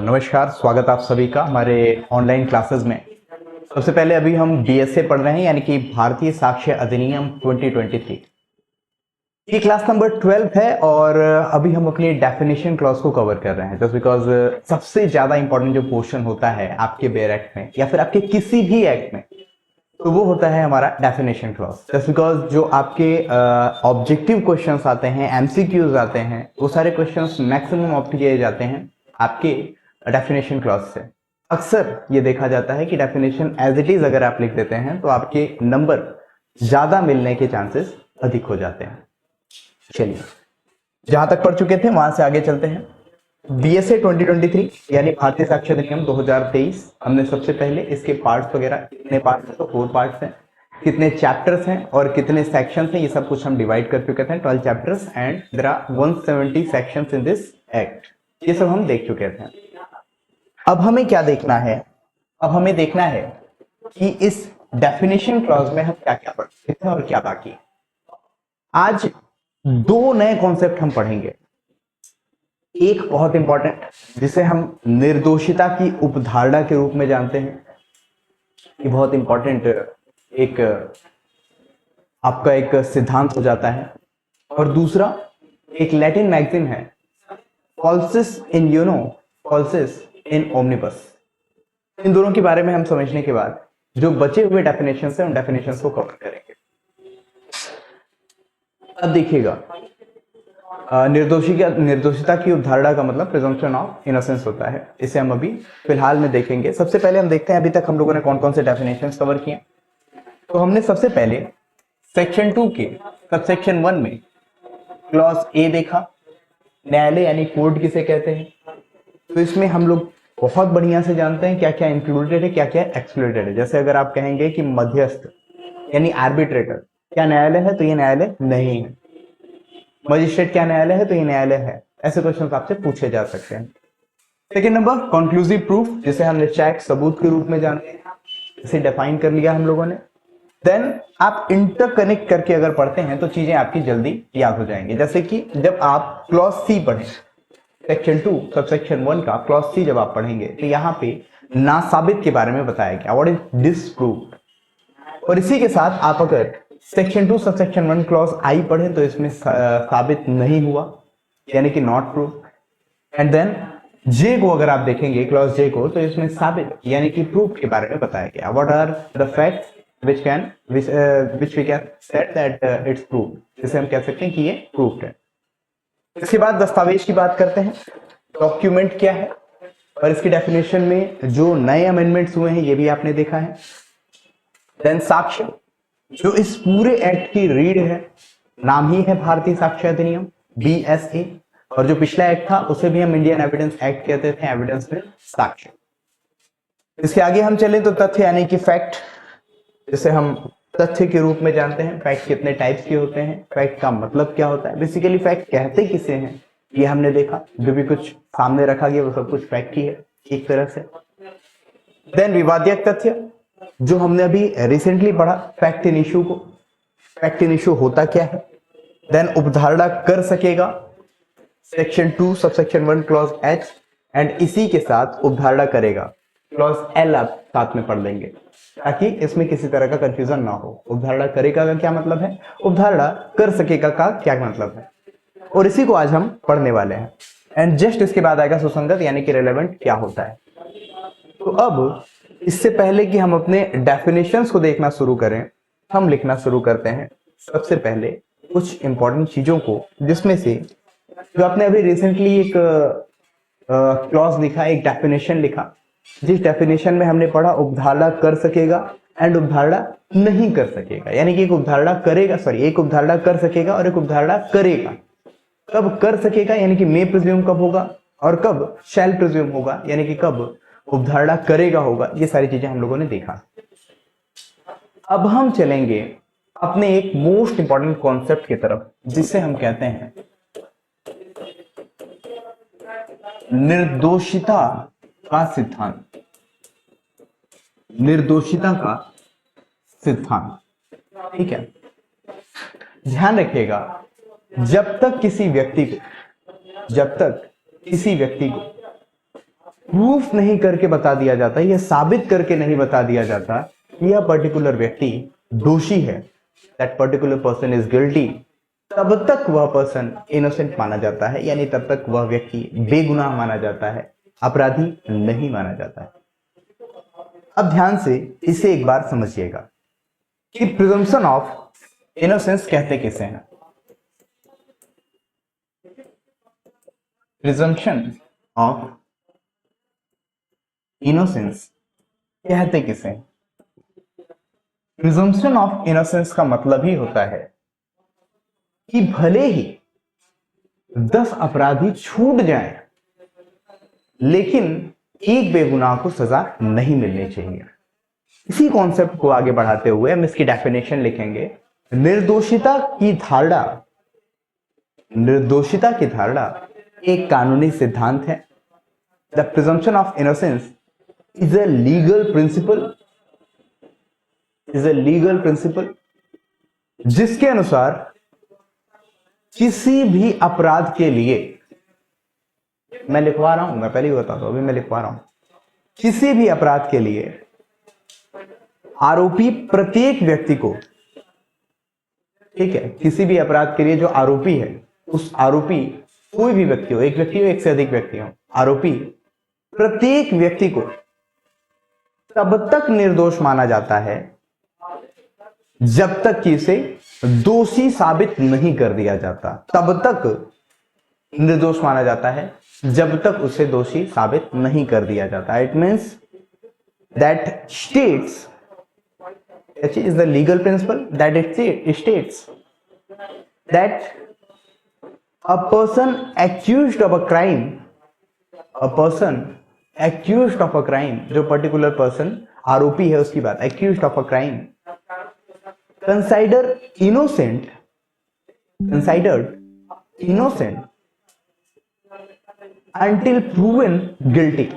नमस्कार, स्वागत आप सभी का हमारे ऑनलाइन क्लासेस में। सबसे पहले अभी हम बीएसए पढ़ रहे हैं, यानी कि भारतीय साक्ष्य अधिनियम 2023। ये क्लास नंबर 12 है और अभी हम अपनी डेफिनेशन क्लॉज को कवर कर रहे हैं, जस्ट बिकॉज सबसे ज्यादा इंपॉर्टेंट जो पोर्शन होता है आपके बेयर एक्ट में या फिर आपके किसी भी एक्ट में, तो वो होता है हमारा डेफिनेशन क्लॉज। जस्ट बिकॉज जो आपके ऑब्जेक्टिव क्वेश्चंस आते हैं, एमसीक्यूज आते हैं, वो सारे क्वेश्चंस मैक्सिमम ऑप्ट किए जाते हैं आपके डेफिनेशन क्लॉज से। अक्सर ये देखा जाता है कि डेफिनेशन एज इट इज अगर आप लिख देते हैं तो आपके नंबर ज्यादा मिलने के चांसेस अधिक हो जाते हैं। चलिए, जहां तक पढ़ चुके थे वहां से आगे चलते हैं। बीएसए 2023 यानी भारतीय साक्ष्य अधिनियम 2023, हमने सबसे पहले इसके पार्ट्स वगैरह, कितने पार्ट्स हैं, तो 4 पार्ट्स हैं, कितने चैप्टर्स हैं और कितने सेक्शंस हैं, ये सब कुछ हम डिवाइड कर चुके थे। 12 chapters and there are 170 sections in this act, ये सब हम देख चुके थे। अब हमें क्या देखना है? अब हमें देखना है कि इस डेफिनेशन क्लॉज में हम क्या क्या पढ़ चुके थे और क्या बाकी है। आज 2 नए कॉन्सेप्ट हम पढ़ेंगे। एक बहुत इंपॉर्टेंट, जिसे हम निर्दोषिता की उपधारणा के रूप में जानते हैं, ये बहुत इंपॉर्टेंट एक आपका एक सिद्धांत हो जाता है। और दूसरा एक लैटिन मैगजीन है, फॉल्सिस इन यूनो फॉल्सिस इन ओमनिबस। इन दोनों के बारे में हम समझने के बाद जो बचे हुए डेफिनेशंस हैं उन डेफिनेशंस को कवर करेंगे। अब देखिएगा, निर्दोषिता की उपधारणा का मतलब प्रिजम्पशन ऑफ इनोसेंस होता है। इसे हम अभी फिलहाल में देखेंगे। सबसे पहले हम देखते हैं अभी तक हम लोगों ने कौन कौन से डेफिनेशंस कवर किए। तो हमने सबसे पहले सेक्शन 2 के सबसेक्शन 1 में क्लॉज ए देखा, न्यायालय यानी कोर्ट किसे कहते हैं। तो इसमें हम लोग बहुत बढ़िया से जानते हैं क्या क्या इंक्लूडेड है, क्या क्या एक्सक्लूडेड है। जैसे अगर आप कहेंगे कि मध्यस्थ यानी आर्बिट्रेटर क्या न्यायालय है, तो ये न्यायालय नहीं है। मजिस्ट्रेट क्या न्यायालय है, तो ये न्यायालय है। ऐसे क्वेश्चन आपसे पूछे जा सकते हैं। सेकेंड नंबर, कंक्लूसिव प्रूफ, जिसे हम निश्चायक सबूत के रूप में जानते हैं, इसे डिफाइन कर लिया हम लोगों ने। देन आप इंटरकनेक्ट करके अगर पढ़ते हैं तो चीजें आपकी जल्दी याद हो जाएंगी। जैसे कि जब आप क्लॉज सी पढ़ें, सेक्शन 2 सबसेक्शन 1 का क्लॉज सी जब आप पढ़ेंगे तो यहाँ पे नासाबित के बारे में बताया गया, व्हाट इज डिसप्रूव्ड। और इसी के साथ आप अगर सेक्शन 2 सबसेक्शन 1 क्लॉज आई पढ़ें तो इसमें साबित नहीं हुआ, यानी कि नॉट प्रूव। एंड देन जे को अगर आप देखेंगे, क्लॉज जे को, तो इसमें साबित यानी कि प्रूफ के बारे में बताया गया, what are the facts which we can say that it's proved, जिसे हम कह सकते हैं कि ये प्रूव्ड है। इसके बाद दस्तावेज की बात करते हैं। डॉक्यूमेंट क्या है और इसकी डेफिनेशन में जो नए अमेंडमेंट्स हुए हैं ये भी आपने देखा है। देन साक्ष्य, जो इस पूरे एक्ट की रीढ़ है, नाम ही है भारतीय साक्ष्य अधिनियम बीएसए, और जो पिछला एक्ट था उसे भी हम इंडियन एविडेंस एक्ट कहते थे, एविडेंस में साक्ष्य। इसके आगे हम चले तो तथ्य यानी कि फैक्ट, जिसे हम तथ्य के रूप में जानते हैं। फैक्ट कितने टाइप्स के होते हैं, फैक्ट का मतलब क्या होता है, बेसिकली फैक्ट कहते किसे हैं ये हमने देखा। जो भी कुछ सामने रखा गया वो सब कुछ फैक्ट ही है एक तरह से। देन विवादित तथ्य, जो हमने अभी रिसेंटली पढ़ा, फैक्ट इन इशू को। फैक्ट इन इशू होता क्या है। देन उपधारणा कर सकेगा, section 2 subsection 1 clause H, and इसी के साथ उपधारणा करेगा, क्लॉज एल आप साथ में पढ़ लेंगे ताकि इसमें किसी तरह का कंफ्यूजन ना हो। उपधारणा करेगा का क्या मतलब है, उपधारणा कर सकेगा का क्या मतलब है, और इसी को आज हम पढ़ने वाले हैं। एंड जस्ट इसके बाद आएगा सुसंगत यानी कि रेलेवेंट क्या होता है। तो अब इससे पहले कि हम अपने डेफिनेशंस को देखना शुरू करें, हम लिखना शुरू करते हैं सबसे पहले कुछ इंपॉर्टेंट चीजों को, जिसमें से जो आपने अभी रिसेंटली एक क्लॉज लिखा, एक डेफिनेशन लिखा, जिस डेफिनेशन में हमने पढ़ा उपधारणा कर सकेगा एंड उपधारणा नहीं कर सकेगा, यानी कि एक उपधारणा करेगा, एक उपधारणा कर सकेगा और एक उपधारणा करेगा। कब कर सकेगा यानी कि मे प्रिज्यूम कब होगा, और कब शैल प्रिज्यूम होगा यानी कि कब उपधारणा करेगा होगा। ये सारी चीजें हम लोगों ने देखा। अब हम चलेंगे अपने एक मोस्ट इंपॉर्टेंट कॉन्सेप्ट की तरफ, जिसे हम कहते हैं निर्दोषिता का सिद्धांत। निर्दोषिता का सिद्धांत, ठीक है। ध्यान रखिएगा, जब तक किसी व्यक्ति को प्रूफ नहीं करके बता दिया जाता, यह साबित करके नहीं बता दिया जाता कि यह पर्टिकुलर व्यक्ति दोषी है, that particular person is guilty, तब तक वह पर्सन इनोसेंट माना जाता है, यानी तब तक वह व्यक्ति बेगुनाह माना जाता है, अपराधी नहीं माना जाता है। अब ध्यान से इसे एक बार समझिएगा कि प्रिजम्पशन ऑफ इनोसेंस कहते किसे हैं। प्रिजम्पशन ऑफ इनोसेंस कहते किसे हैं? प्रिजम्पशन ऑफ इनोसेंस का मतलब ही होता है कि भले ही 10 अपराधी छूट जाएं, लेकिन एक बेगुनाह को सजा नहीं मिलनी चाहिए। इसी कॉन्सेप्ट को आगे बढ़ाते हुए हम इसकी डेफिनेशन लिखेंगे। निर्दोषिता की धारणा एक कानूनी सिद्धांत है। The presumption of innocence is a legal principal जिसके अनुसार किसी भी अपराध के लिए, मैं लिखवा रहा हूं, मैं पहले ही बताता हूं, अभी मैं लिखवा रहा हूं, किसी भी अपराध के लिए आरोपी प्रत्येक व्यक्ति को, ठीक है, किसी भी अपराध के लिए जो आरोपी है, उस आरोपी कोई भी व्यक्ति हो, एक व्यक्ति हो, एक से अधिक व्यक्ति हो, आरोपी प्रत्येक व्यक्ति को तब तक निर्दोष माना जाता है जब तक कि इसे दोषी साबित नहीं कर दिया जाता। तब तक निर्दोष माना जाता है जब तक उसे दोषी साबित नहीं कर दिया जाता। It means that states, is the legal principle that it states that a person accused of a crime, जो पर्टिकुलर पर्सन आरोपी है उसकी बात, accused of a crime, considered innocent until proven guilty,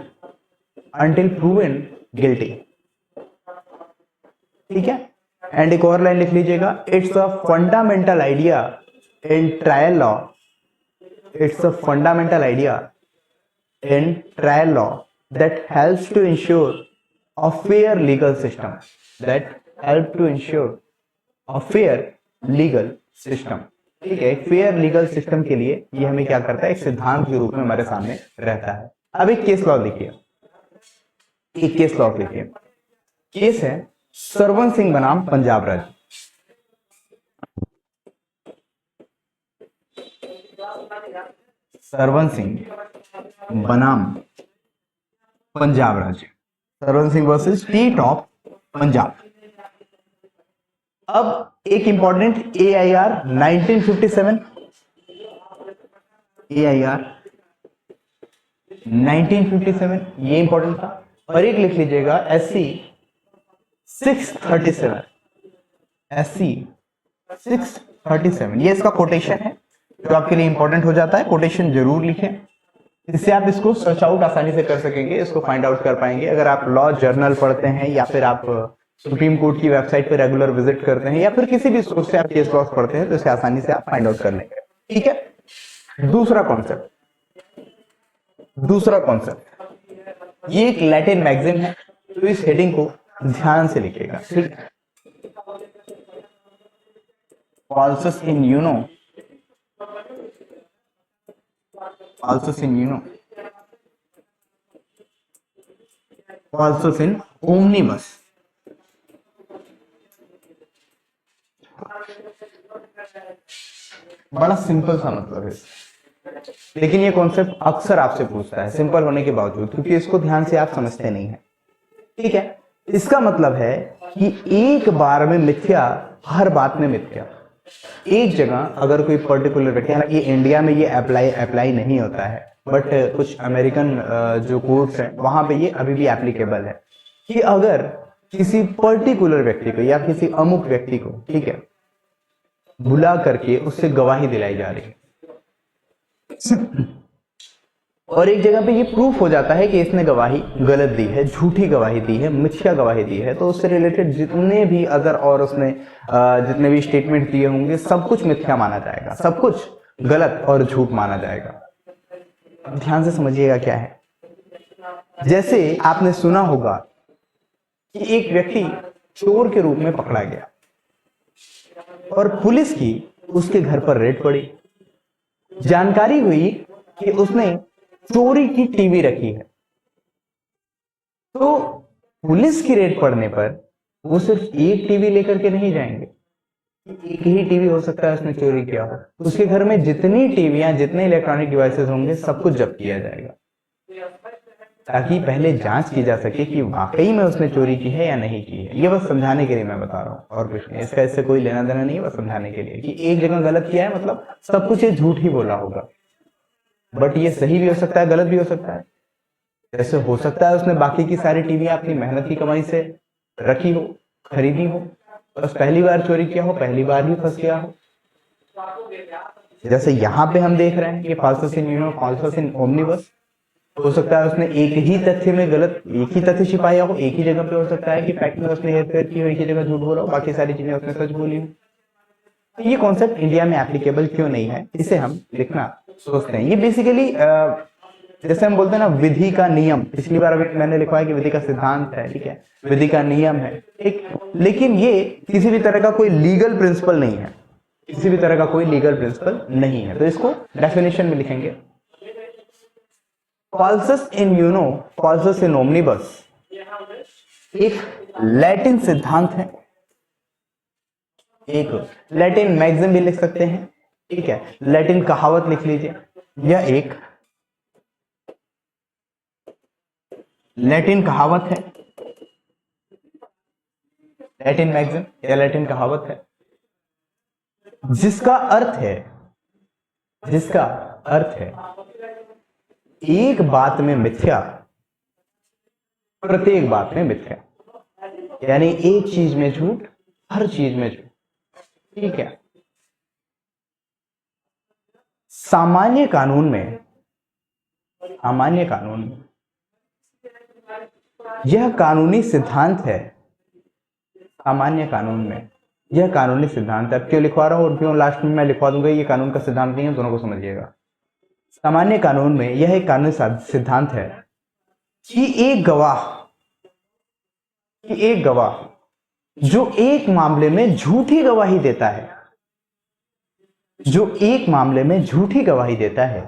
ठीक है। एंड एक और लाइन लिख लीजिएगा, it's a fundamental idea in trial law that helps to ensure a fair legal system, ठीक है। फेयर लीगल सिस्टम के लिए ये हमें क्या करता है, एक सिद्धांत के रूप में हमारे सामने रहता है। अब एक केस लॉ लिखिए, केस है सरवन सिंह बनाम पंजाब राज्य। सरवन सिंह बनाम पंजाब राज्य, Sarwan Singh versus state of Punjab. अब एक इंपॉर्टेंट AIR 1957, ये इंपॉर्टेंट था। और एक लिख लीजिएगा SC 637, ये इसका कोटेशन है जो आपके लिए इंपॉर्टेंट हो जाता है। कोटेशन जरूर लिखें, इससे आप इसको सर्च आउट आसानी से कर सकेंगे, इसको फाइंड आउट कर पाएंगे। अगर आप लॉ जर्नल पढ़ते हैं या फिर आप सुप्रीम कोर्ट की वेबसाइट पर रेगुलर विजिट करते हैं या फिर किसी भी सोर्स से आप केस लॉस पढ़ते हैं तो इसे आसानी से आप फाइंड आउट कर लेंगे, ठीक है। दूसरा कॉन्सेप्ट, ये एक लैटिन मैगजीन है, तो इस हेडिंग को ध्यान से लिखिएगा, ठीक है। falsus in uno, falsus in omnibus। बड़ा सिंपल सा मतलब है, लेकिन ये कॉन्सेप्ट अक्सर आपसे पूछता है सिंपल होने के बावजूद, क्योंकि इसको ध्यान से आप समझते नहीं है, ठीक है। इसका मतलब है कि एक बार में मिथ्या, हर बात में मिथ्या। एक जगह अगर कोई पर्टिकुलर व्यक्ति, हालांकि इंडिया में ये अप्लाई नहीं होता है, बट कुछ अमेरिकन जो कोर्ट्स हैं वहां पे ये अभी भी एप्लीकेबल है कि अगर किसी पर्टिकुलर व्यक्ति को या किसी अमुक व्यक्ति को, ठीक है, बुला करके उससे गवाही दिलाई जा रही है और एक जगह पे ये प्रूफ हो जाता है कि इसने गवाही गलत दी है, झूठी गवाही दी है, मिथ्या गवाही दी है, तो उससे रिलेटेड जितने भी अदर और उसने जितने भी स्टेटमेंट दिए होंगे सब कुछ मिथ्या माना जाएगा, सब कुछ गलत और झूठ माना जाएगा। ध्यान से समझिएगा क्या है, जैसे आपने सुना होगा कि एक व्यक्ति चोर के रूप में पकड़ा गया और पुलिस की उसके घर पर रेड पड़ी। जानकारी हुई कि उसने चोरी की टीवी रखी है। तो पुलिस की रेड पड़ने पर वो सिर्फ एक टीवी लेकर के नहीं जाएंगे, एक ही टीवी हो सकता है उसने चोरी किया हो, उसके घर में जितनी टीवियां, जितने इलेक्ट्रॉनिक डिवाइसेस होंगे सब कुछ जब्त किया जाएगा, ताकि पहले जांच की जा सके कि वाकई में उसने चोरी की है या नहीं की है। ये बस समझाने के लिए मैं बता रहा हूँ और कुछ नहीं, इसका इससे कोई लेना देना नहीं है, बस समझाने के लिए कि एक जगह गलत किया है मतलब सब कुछ ये झूठ ही बोला होगा, बट ये सही भी हो सकता है, गलत भी हो सकता है। जैसे हो सकता है उसने बाकी की सारी टीवियां अपनी मेहनत की कमाई से रखी हो, खरीदी हो, बस पहली बार चोरी किया हो, पहली बार ही फंस गया हो। जैसे यहाँ पे हम देख रहे हैं कि फाल्सस in uno, falsus in omnibus. हो सकता है उसने एक ही तथ्य में गलत, एक ही तथ्य छिपाया हो, एक ही जगह पे हो सकता है कि फैक्ट में उसने हेरफेर की हो, एक ही जगह झूठ बोला हो, बाकी सारी चीजें उसने सच बोली हो। तो ये कॉन्सेप्ट इंडिया में एप्लीकेबल क्यों नहीं है, इसे हम लिखना सोचते हैं। ये बेसिकली जैसे हम बोलते हैं ना विधि का नियम, पिछली बार अभी मैंने लिखा है कि विधि का सिद्धांत है, ठीक है, विधि का नियम है, ठीक, लेकिन ये किसी भी तरह का कोई लीगल प्रिंसिपल नहीं है, किसी भी तरह का कोई लीगल प्रिंसिपल नहीं है। तो इसको डेफिनेशन में लिखेंगे, falsus in uno, falsus in omnibus एक लैटिन सिद्धांत है, एक लैटिन मैक्सिम भी लिख सकते हैं, ठीक है, लैटिन कहावत लिख लीजिए। यह एक लैटिन कहावत है, लैटिन मैक्सिम या लैटिन कहावत है, जिसका अर्थ है, जिसका अर्थ है एक बात में मिथ्या, प्रत्येक बात में मिथ्या, यानी एक चीज में झूठ, हर चीज में झूठ, ठीक है। सामान्य कानून में, सामान्य कानून में यह कानूनी सिद्धांत है, सामान्य कानून में यह कानूनी सिद्धांत है। अब क्यों लिखवा रहा हूं और क्यों लास्ट में मैं लिखवा दूंगा ये कानून का सिद्धांत नहीं है, दोनों को समझिएगा। सामान्य कानून में यह एक कानूनी सिद्धांत है कि एक गवाह जो एक मामले में झूठी गवाही देता है, जो एक मामले में झूठी गवाही देता है,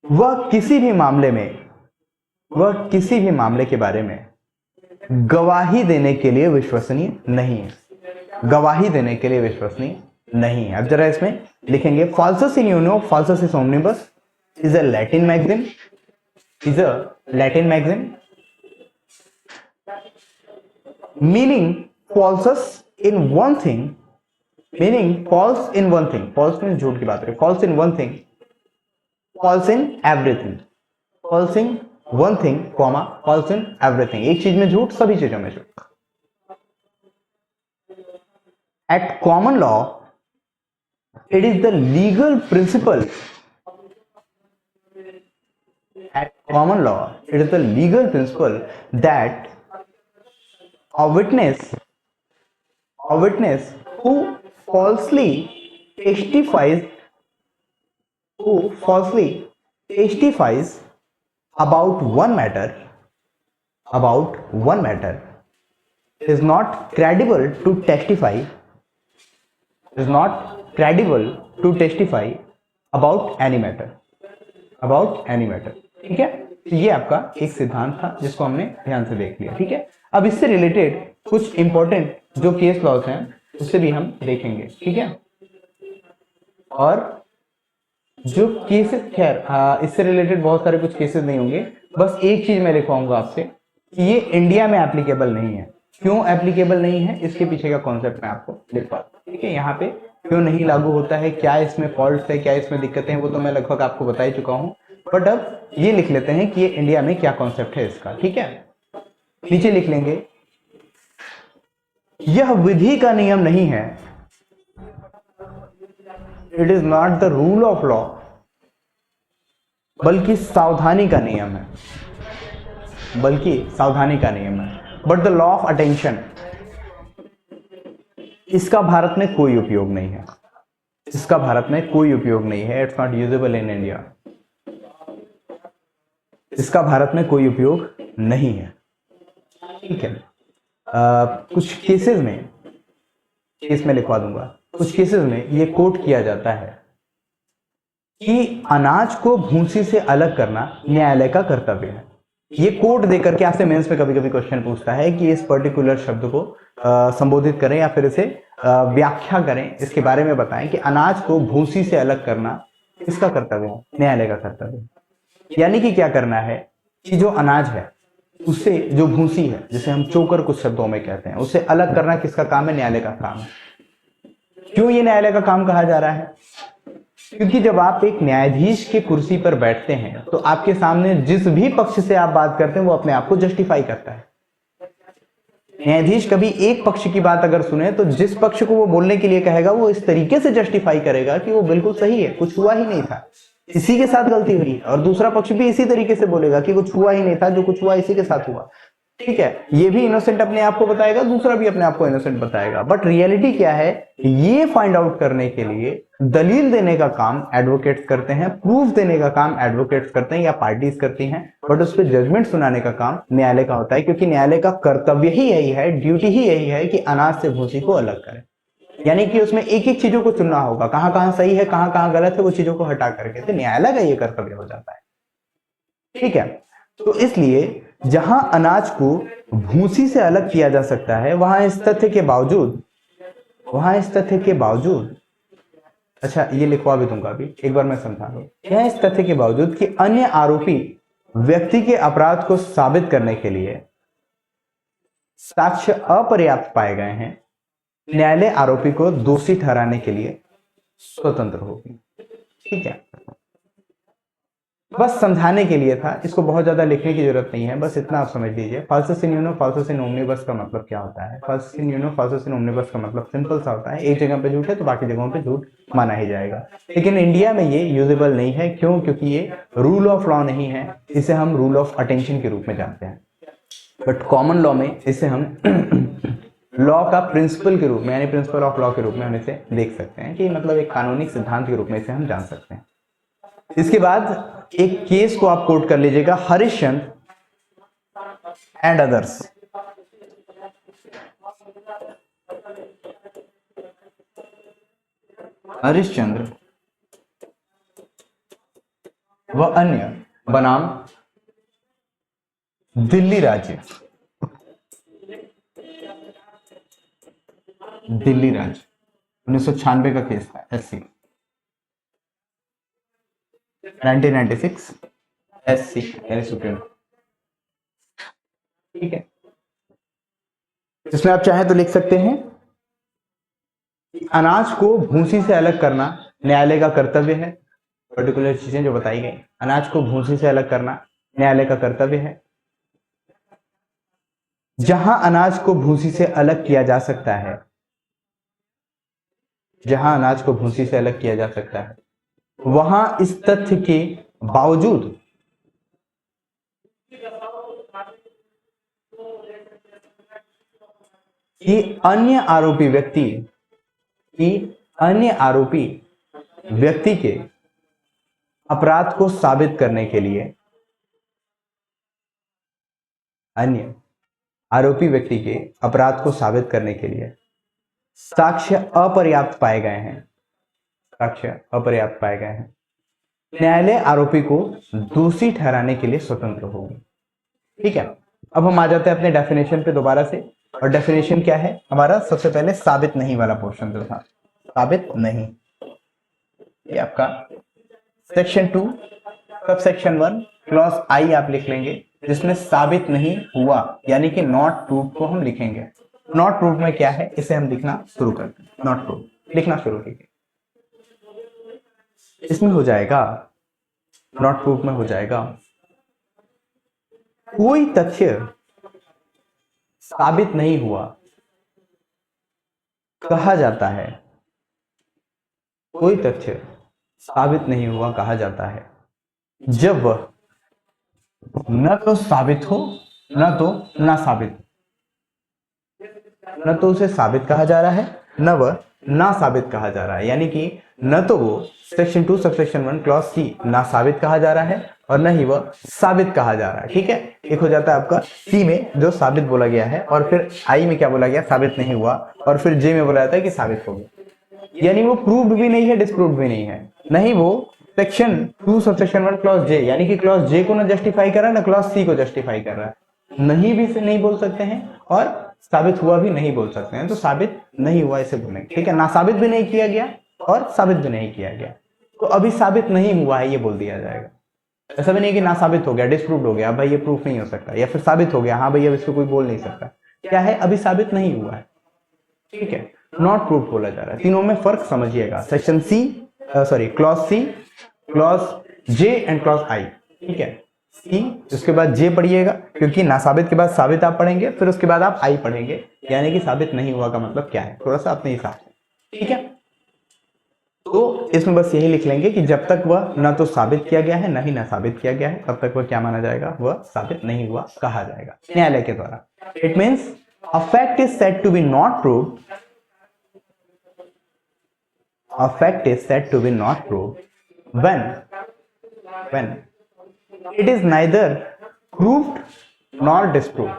वह किसी भी मामले में, वह किसी भी मामले के बारे में गवाही देने के लिए विश्वसनीय नहीं है, गवाही देने के लिए विश्वसनीय नहीं है। अब जरा इसमें लिखेंगे, falsus in uno, falsus in omnibus is a Latin maxim, is a Latin maxim meaning falsus in one thing, meaning false in one thing, false में झूठ की बात करें, false in one thing, false in everything, false in one thing, comma false in everything, एक चीज में झूठ, सभी चीजों में झूठ। At common law it is the legal principle, at common law it is the legal principle that a witness who falsely testifies, about one matter, is not credible to testify, about any matter, ठीक है। तो ये आपका एक सिद्धांत था जिसको हमने ध्यान से देख लिया, ठीक है। अब इससे रिलेटेड कुछ इंपॉर्टेंट जो केस लॉज हैं उससे भी हम देखेंगे, ठीक है। और जो केसेस, खैर इससे रिलेटेड बहुत सारे कुछ केसेस नहीं होंगे, बस एक चीज मैं लिखवाऊंगा आपसे कि ये इंडिया में एप्लीकेबल नहीं है। क्यों एप्लीकेबल नहीं है, इसके पीछे का कॉन्सेप्ट मैं आपको लिखवा, ठीक है। यहाँ पे क्यों नहीं लागू होता है, क्या इसमें फॉल्ट है, क्या इसमें दिक्कतें हैं, वो तो मैं लगभग आपको बता ही चुका हूँ, बट अब ये लिख लेते हैं कि ये इंडिया में क्या कॉन्सेप्ट है इसका, ठीक है। नीचे लिख लेंगे, यह विधि का नियम नहीं है, it is not the rule of law, बल्कि सावधानी का नियम है, but the law of attention, इसका भारत में कोई उपयोग नहीं है, it's not usable in India, इसका भारत में कोई उपयोग नहीं है। ठीक है। कुछ केसेस में, केस में लिखवा दूंगा, कुछ केसेस में ये कोट किया जाता है कि अनाज को भूसी से अलग करना न्यायालय का कर्तव्य है। ये कोट देकर के आपसे मेंस में कभी कभी क्वेश्चन पूछता है कि इस पर्टिकुलर शब्द को संबोधित करें या फिर इसे व्याख्या करें, इसके बारे में बताएं कि अनाज को भूसी से अलग करना किसका कर्तव्य है? न्यायालय का कर्तव्य है। यानी कि क्या करना है कि जो अनाज है उससे जो भूसी है, जिसे हम चोकर कुछ शब्दों में कहते हैं, उसे अलग करना किसका काम है? न्यायालय का काम है। क्यों ये न्यायालय का काम कहा जा रहा है? क्योंकि जब आप एक न्यायाधीश की कुर्सी पर बैठते हैं तो आपके सामने जिस भी पक्ष से आप बात करते हैं वो अपने आप को जस्टिफाई करता है। न्यायाधीश कभी एक पक्ष की बात अगर सुने तो जिस पक्ष को वो बोलने के लिए कहेगा वो इस तरीके से जस्टिफाई करेगा कि वो बिल्कुल सही है, कुछ हुआ ही नहीं था, इसी के साथ गलती हुई, और दूसरा पक्ष भी इसी तरीके से बोलेगा कि कुछ हुआ ही नहीं था, जो कुछ हुआ इसी के साथ हुआ। ठीक है, ये भी इनोसेंट अपने आप को बताएगा, दूसरा भी अपने आप को इनोसेंट बताएगा। बट रियलिटी क्या है, ये फाइंड आउट करने के लिए दलील देने का काम एडवोकेट्स करते हैं, प्रूफ देने का काम एडवोकेट्स करते हैं या पार्टीज करती हैं, बट उस पर जजमेंट सुनाने का काम न्यायालय का होता है, क्योंकि न्यायालय का कर्तव्य ही यही है, ड्यूटी ही यही है कि अनाज से भूसी को अलग करें। यानी कि उसमें एक एक चीजों को चुनना होगा, कहां कहां सही है, कहां कहां गलत है, वो चीजों को हटा करके, तो न्यायालय का ये कर्तव्य हो जाता है। ठीक है, तो इसलिए जहां अनाज को भूसी से अलग किया जा सकता है, वहां इस तथ्य के बावजूद, अच्छा ये लिखवा भी दूंगा अभी, एक बार मैं समझा दूं, यह इस तथ्य के बावजूद कि अन्य आरोपी व्यक्ति के अपराध को साबित करने के लिए साक्ष्य अपर्याप्त पाए गए हैं, न्यायालय आरोपी को दोषी ठहराने के लिए स्वतंत्र होगी। ठीक है, बस समझाने के लिए था, इसको बहुत ज्यादा लिखने की जरूरत नहीं है, बस इतना आप समझ लीजिए। फाल्सस in uno falsus in omnibus का मतलब क्या होता है? फाल्सस in uno falsus in omnibus का मतलब सिंपल सा होता है, एक जगह पे झूठ है तो बाकी जगहों पे झूठ माना ही जाएगा। लेकिन इंडिया में ये यूजेबल नहीं है, क्यों? क्योंकि ये रूल ऑफ लॉ नहीं है, इसे हम रूल ऑफ अटेंशन के रूप में जानते हैं। बट कॉमन लॉ में इसे हम लॉ का प्रिंसिपल के रूप में, यानी प्रिंसिपल ऑफ लॉ के रूप में हम इसे देख सकते हैं, कि मतलब एक कानूनी सिद्धांत के रूप में इसे हम जान सकते हैं। इसके बाद एक केस को आप कोट कर लीजिएगा, हरिश्चंद्र एंड अदर्स। हरिश्चंद्र व अन्य बनाम दिल्ली राज्य, दिल्ली राज्य 1996 का केस था, SC 1996 SC यानी सुप्रीम। ठीक है, इसमें आप चाहें तो लिख सकते हैं कि अनाज को भूसी से अलग करना न्यायालय का कर्तव्य है। पर्टिकुलर चीजें जो बताई गई, अनाज को भूसी से अलग करना न्यायालय का कर्तव्य है। जहां अनाज को भूसी से अलग किया जा सकता है, जहां अनाज को भूसी से अलग किया जा सकता है, वहां इस तथ्य के बावजूद कि अन्य आरोपी व्यक्ति के अपराध को साबित करने के लिए, अन्य आरोपी व्यक्ति के अपराध को साबित करने के लिए साक्ष्य अपर्याप्त पाए गए हैं, साक्ष्य अपर्याप्त पाए गए हैं, न्यायालय आरोपी को दोषी ठहराने के लिए स्वतंत्र होगी। ठीक है, अब हम आ जाते हैं अपने डेफिनेशन पे दोबारा से, और डेफिनेशन क्या है हमारा? सबसे पहले साबित नहीं वाला पोर्शन जो था, साबित नहीं, ये आपका section 2 sub section 1 clause I आप लिख लेंगे, जिसमें साबित नहीं हुआ यानी कि नॉट प्रूव को हम लिखेंगे। नॉट प्रूव में क्या है, इसे हम लिखना शुरू करते हैं। नॉट प्रूव लिखना शुरू कीजिए, इसमें हो जाएगा, नॉट प्रूव में हो जाएगा, कोई तथ्य साबित नहीं हुआ कहा जाता है, कोई तथ्य साबित नहीं हुआ कहा जाता है जब वह न तो साबित हो न तो ना साबित, न तो उसे साबित कहा जा रहा है न वह ना साबित कहा जा रहा है। यानी कि न तो वो सेक्शन 2 सबसेक्शन 1 क्लॉज सी ना साबित कहा जा रहा है और न ही वह साबित कहा जा रहा है। ठीक है, एक हो जाता है आपका सी में जो साबित बोला गया है, और फिर आई में क्या बोला गया, साबित नहीं हुआ, और फिर जे में बोला जाता है कि साबित हो गया। यानी वो प्रूव्ड भी नहीं है, डिस्प्रूव्ड भी नहीं है, नहीं वो सेक्शन 2 सबसेक्शन 1 क्लॉज जे, यानी कि क्लॉज जे को ना जस्टिफाई कर रहा है ना क्लॉज सी को जस्टिफाई कर रहा है। नहीं भी से नहीं बोल सकते हैं और साबित हुआ भी नहीं बोल सकते हैं, तो साबित नहीं हुआ इसे बोलेंगे। ठीक है, ना साबित भी नहीं किया गया और साबित भी नहीं किया गया, तो अभी साबित नहीं हुआ है ये बोल दिया जाएगा। ऐसा भी नहीं कि ना साबित हो गया, डिस्प्रूव्ड हो गया, भाई ये प्रूफ नहीं हो सकता, या फिर साबित हो गया, हाँ भाई अब इसको कोई बोल नहीं सकता। क्या है, अभी साबित नहीं हुआ है। ठीक है, नॉट प्रूफ बोला जा रहा है। तीनों में फर्क समझिएगा, section C sorry clause C, clause J and clause I. ठीक है, सी उसके बाद जे पढ़िएगा, क्योंकि ना साबित के बाद साबित आप पढ़ेंगे, फिर उसके बाद आप आई पढ़ेंगे, यानी कि साबित नहीं हुआ का मतलब क्या है, थोड़ा सा अपने हिसाब से। ठीक है, तो इसमें बस यही लिख लेंगे कि जब तक वह ना तो साबित किया गया है ना ही ना साबित किया गया है, तब तक वह क्या माना जाएगा, वह साबित नहीं हुआ कहा जाएगा न्यायालय के द्वारा। It means a fact is said to be not proved, a fact is said to be not proved when it is neither proved nor disproved,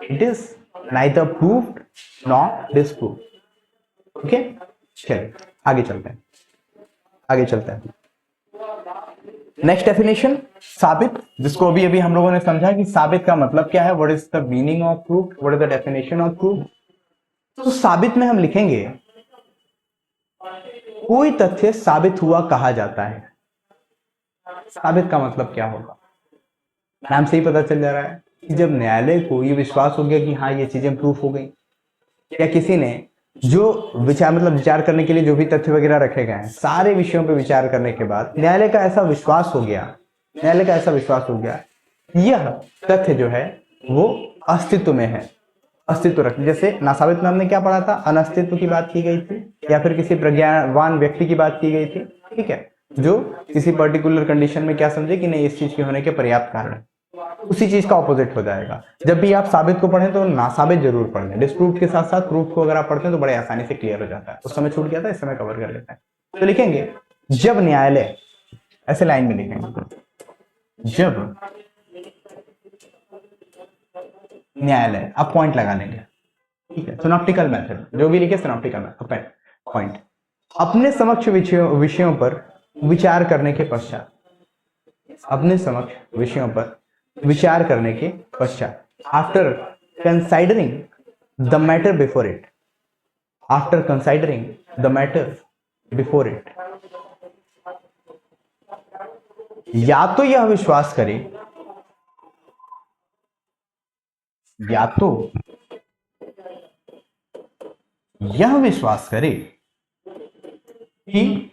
it is neither proved nor disproved। Okay, चलिए आगे चलते हैं। Next definition साबित, जिसको अभी अभी हम लोगों ने समझा कि साबित का मतलब क्या है, what is the meaning of proof, what is the definition of proof. तो साबित में हम लिखेंगे कोई तथ्य साबित हुआ कहा जाता है। साबित का मतलब क्या होगा, नाम से ही पता चल जा रहा है कि जब न्यायालय को ये विश्वास हो गया कि हाँ ये चीजें प्रूफ हो गई, या किसी ने जो विचार करने के लिए जो भी तथ्य वगैरह रखे गए हैं, सारे विषयों पर विचार करने के बाद न्यायालय का ऐसा विश्वास हो गया यह तथ्य जो है वो अस्तित्व में है, अस्तित्व रख, जैसे नासाबित में हमने क्या पढ़ा था, अनस्तित्व की बात की गई थी, या फिर किसी प्रज्ञावान व्यक्ति की बात की गई थी। ठीक है, जो किसी पर्टिकुलर कंडीशन में क्या समझे कि नहीं इस चीज के होने के पर्याप्त कारण है, उसी चीज का ऑपोजिट हो जाएगा। जब भी आप साबित को पढ़ें तो नासाबित जरूर पढ़ लें, डिस्प्रूव के साथ साथ प्रूफ को अगर आप पढ़ते हैं तो बड़े आसानी से क्लियर हो जाता है। उस समय छूट गया था, इस समय कवर कर लेते हैं। तो लिखेंगे जब न्यायालय, ऐसे लाइन में लिखेंगे, जब न्यायालय, आप पॉइंट लगा लेंगे। ठीक है, सिनॉप्टिकल मेथड, जो भी लिखे सिनॉप्टिकल मेथड, पॉइंट, अपने समक्ष विषयों पर विचार करने के पश्चात, अपने समक्ष विषयों पर विचार करने के पश्चात, after considering the matter before it, after considering the matter before it, या तो यह विश्वास करे, या तो यह विश्वास करे कि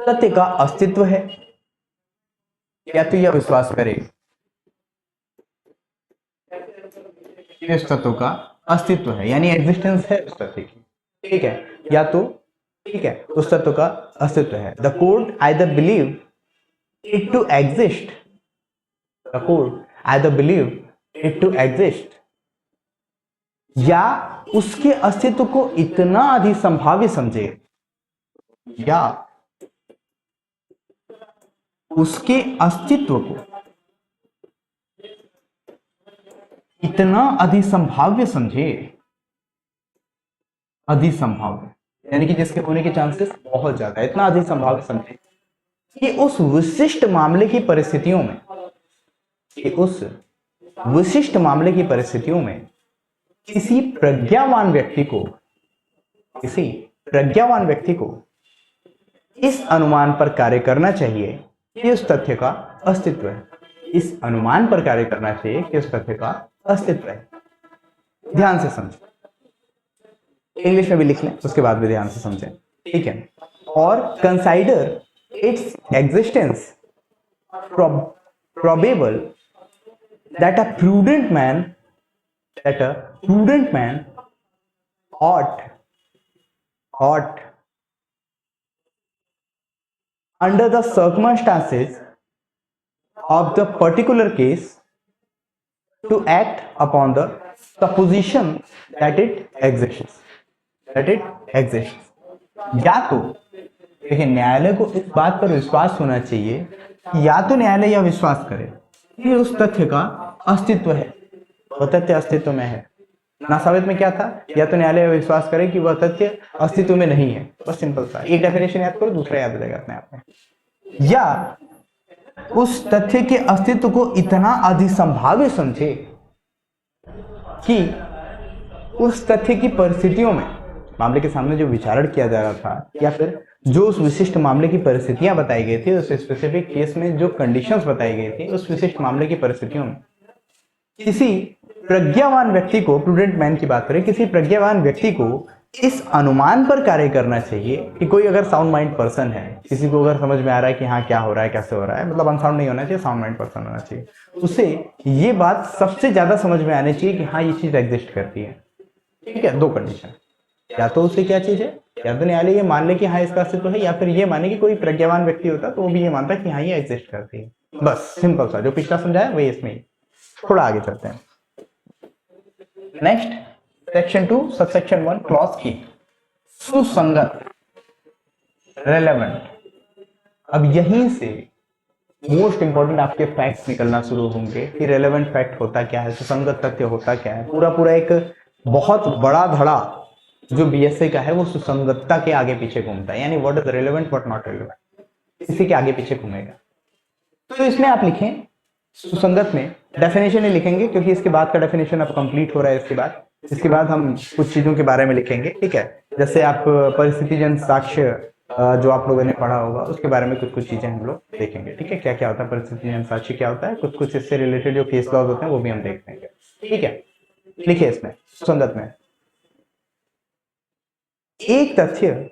सत्य का अस्तित्व है, या तो यह विश्वास करे कि इस तत्व का अस्तित्व है, यानी एग्जिस्टेंस है उस तत्व की। ठीक है, या तो ठीक है उस तत्व का अस्तित्व है। The court either believe it to exist, the court either believe it to exist, या उसके अस्तित्व को इतना अधिक संभाव्य समझे, या उसके अस्तित्व को इतना अधिसंभाव्य समझे, अधिसंभाव्य यानी कि जिसके होने के चांसेस बहुत ज्यादा है, इतना अधिसंभाव्य समझे कि उस विशिष्ट मामले की परिस्थितियों में, कि उस विशिष्ट मामले की परिस्थितियों में किसी प्रज्ञावान व्यक्ति को, किसी प्रज्ञावान व्यक्ति को इस अनुमान पर कार्य करना चाहिए कि उस तथ्य का अस्तित्व है, इस अनुमान पर कार्य करना चाहिए कि उस तथ्य का अस्तित्व है। ध्यान से समझें, इंग्लिश में भी लिख लें, उसके बाद भी ध्यान से समझें। ठीक है, और consider its existence probable that a prudent man ought under the circumstances of the particular case to act upon the supposition that it exists, that it exist. या तो देखिए न्यायालय को इस बात पर विश्वास होना चाहिए कि या तो न्यायालय यह विश्वास करे कि उस तथ्य का अस्तित्व है, वह तथ्य अस्तित्व में है। नासाबित में क्या था, या तो न्यायालय विश्वास करे कि वह तथ्य अस्तित्व में नहीं है, बस सिंपल सा एक डेफिनेशन याद करो, दूसरा याद हो जाएगा अपने आप में। या उस तथ्य के अस्तित्व को इतना अधिसंभाव्य समझे कि उस तथ्य की परिस्थितियों में, मामले के सामने जो विचारण किया जा रहा था या फिर जो उस विशिष्ट मामले की परिस्थितियां बताई गई थी, उस स्पेसिफिक केस में जो कंडीशंस बताई गई थी, उस विशिष्ट मामले की परिस्थितियों में किसी प्रज्ञावान व्यक्ति को, प्रूडेंट मैन की बात करें, किसी प्रज्ञावान व्यक्ति को इस अनुमान पर कार्य करना चाहिए कि कोई अगर साउंड माइंड पर्सन है, किसी को अगर समझ में आ रहा है कि हाँ क्या हो रहा है, कैसे हो रहा है, मतलब अनसाउंड नहीं होना चाहिए, साउंड माइंड पर्सन होना चाहिए, उसे ये बात सबसे ज्यादा समझ में आनी चाहिए कि हाँ ये चीज एग्जिस्ट करती है। ठीक है, दो कंडीशन, या तो उसे क्या चीज है, या तो न्यायालय ये मान ले कि हाँ इसका अस्तित्व है, या फिर ये माने कि कोई प्रज्ञावान व्यक्ति होता तो वो भी ये मानता कि हाँ ये एग्जिस्ट करती है। बस सिंपल सा जो पिछला समझाया वही इसमें ही। थोड़ा आगे चलते हैं। नेक्स्ट सेक्शन 2 सबसेक्शन 1 क्लॉज की सुसंगत, रेलेवेंट। अब यहीं से मोस्ट इंपॉर्टेंट आपके फैक्ट्स निकलना शुरू होंगे कि रेलेवेंट फैक्ट होता क्या है, सुसंगत तथ्य होता क्या है। पूरा पूरा एक बहुत बड़ा धड़ा जो बीएसए का है वो सुसंगतता के आगे पीछे घूमता है, यानी what is relevant what not relevant, इसी के आगे पीछे घूमेगा। तो इसमें आप लिखें सुसंगत में डेफिनेशन ही लिखेंगे, क्योंकि इसके बाद का डेफिनेशन अब कंप्लीट हो रहा है। इसके बाद हम कुछ चीजों के बारे में लिखेंगे। ठीक है, जैसे आप परिस्थितिजन्य साक्ष्य जो आप लोगों ने पढ़ा होगा उसके बारे में कुछ कुछ चीजें हम लोग देखेंगे। ठीक है, क्या क्या होता है परिस्थितिजन्य साक्ष्य, क्या होता है, कुछ कुछ इससे रिलेटेड जो केस लॉज होते हैं वो भी हम देख लेंगे। ठीक है, लिखिए इसमें सुसंगत में, एक तथ्य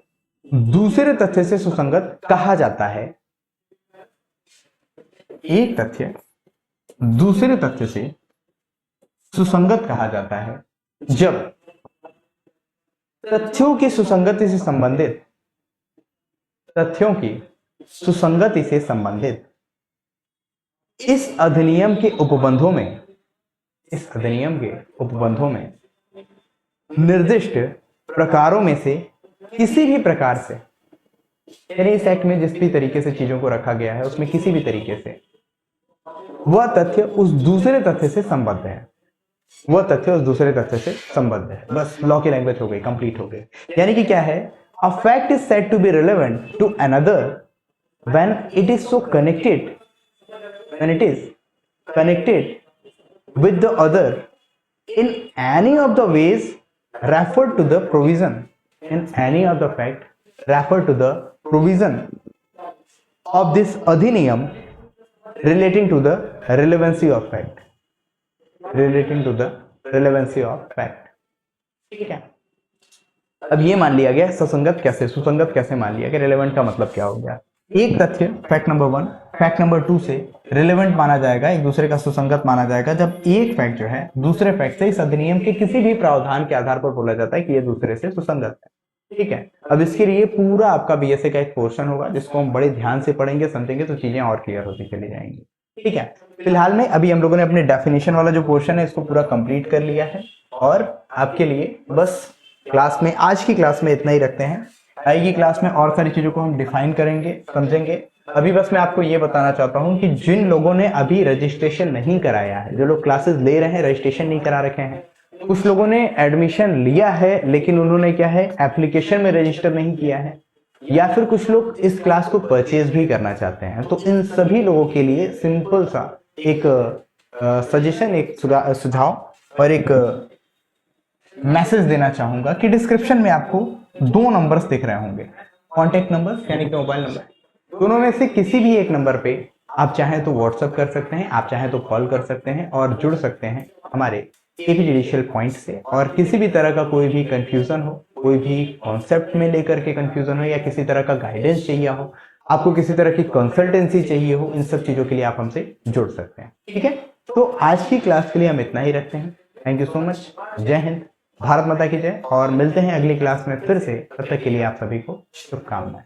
दूसरे तथ्य से सुसंगत कहा जाता है, एक तथ्य दूसरे तथ्य से सुसंगत कहा जाता है जब तथ्यों की सुसंगति से संबंधित, तथ्यों की सुसंगति से संबंधित इस अधिनियम के उपबंधों में, इस अधिनियम के उपबंधों में निर्दिष्ट प्रकारों में से किसी भी प्रकार से, यानी इस एक्ट में जिस भी तरीके से चीजों को रखा गया है उसमें किसी भी तरीके से वह तथ्य उस दूसरे तथ्य से संबद्ध है, वह तथ्य उस दूसरे तथ्य से संबद्ध है। बस लॉ की लैंग्वेज हो गई, कंप्लीट हो गई। यानी कि क्या है, a fact is said to be relevant to another when it is so connected, when it is connected with the other in any of the ways referred to the provision, in any of the fact referred to the provision of this adhiniyam relating to the relevancy of fact, relating to the relevancy of fact। ठीक है, अब ये मान लिया गया सुसंगत कैसे, सुसंगत कैसे मान लिया गया, रिलेवेंट का मतलब क्या हो गया, एक तथ्य फैक्ट नंबर 1 फैक्ट नंबर 2 से रिलेवेंट माना जाएगा, एक दूसरे का सुसंगत माना जाएगा जब एक फैक्ट जो है दूसरे फैक्ट से इस अधिनियम के किसी भी प्रावधान के आधार पर बोला जाता है कि ये दूसरे से सुसंगत है। ठीक है, अब इसके लिए पूरा आपका बीएसए का एक पोर्शन होगा जिसको हम बड़े ध्यान से पढ़ेंगे, समझेंगे तो चीजें और क्लियर होती चली जाएंगी। ठीक है, फिलहाल में अभी हम लोगों ने अपने डेफिनेशन वाला जो पोर्शन है इसको पूरा कंप्लीट कर लिया है और आपके लिए बस क्लास में, आज की क्लास में इतना ही रखते हैं। आएगी क्लास में और सारी चीजों को हम डिफाइन करेंगे, समझेंगे। अभी बस मैं आपको ये बताना चाहता हूं कि जिन लोगों ने अभी रजिस्ट्रेशन नहीं कराया है, जो लोग क्लासेस ले रहे हैं रजिस्ट्रेशन नहीं करा रखे हैं, कुछ लोगों ने एडमिशन लिया है लेकिन उन्होंने क्या है एप्लीकेशन में रजिस्टर नहीं किया है, या फिर कुछ लोग इस क्लास को परचेज भी करना चाहते हैं, तो इन सभी लोगों के लिए सिंपल सा एक सजेशन, एक सुझाव और एक मैसेज देना चाहूंगा कि डिस्क्रिप्शन में आपको 2 नंबर्स दिख रहे होंगे, कॉन्टेक्ट नंबर यानी कि मोबाइल नंबर, दोनों में से किसी भी एक नंबर पे आप चाहें तो व्हाट्सएप कर सकते हैं, आप चाहें तो कॉल कर सकते हैं और जुड़ सकते हैं हमारे एपी जुडिशियल पॉइंट से। और किसी भी तरह का कोई भी कंफ्यूजन हो, कोई भी कॉन्सेप्ट में लेकर के कंफ्यूजन हो, या किसी तरह का गाइडेंस चाहिए हो, आपको किसी तरह की कंसल्टेंसी चाहिए हो, इन सब चीजों के लिए आप हमसे जुड़ सकते हैं। ठीक है, तो आज की क्लास के लिए हम इतना ही रखते हैं। थैंक यू सो मच, जय हिंद, भारत माता की जय, और मिलते हैं अगली क्लास में फिर से। तब तक के लिए आप सभी को शुभकामनाएं।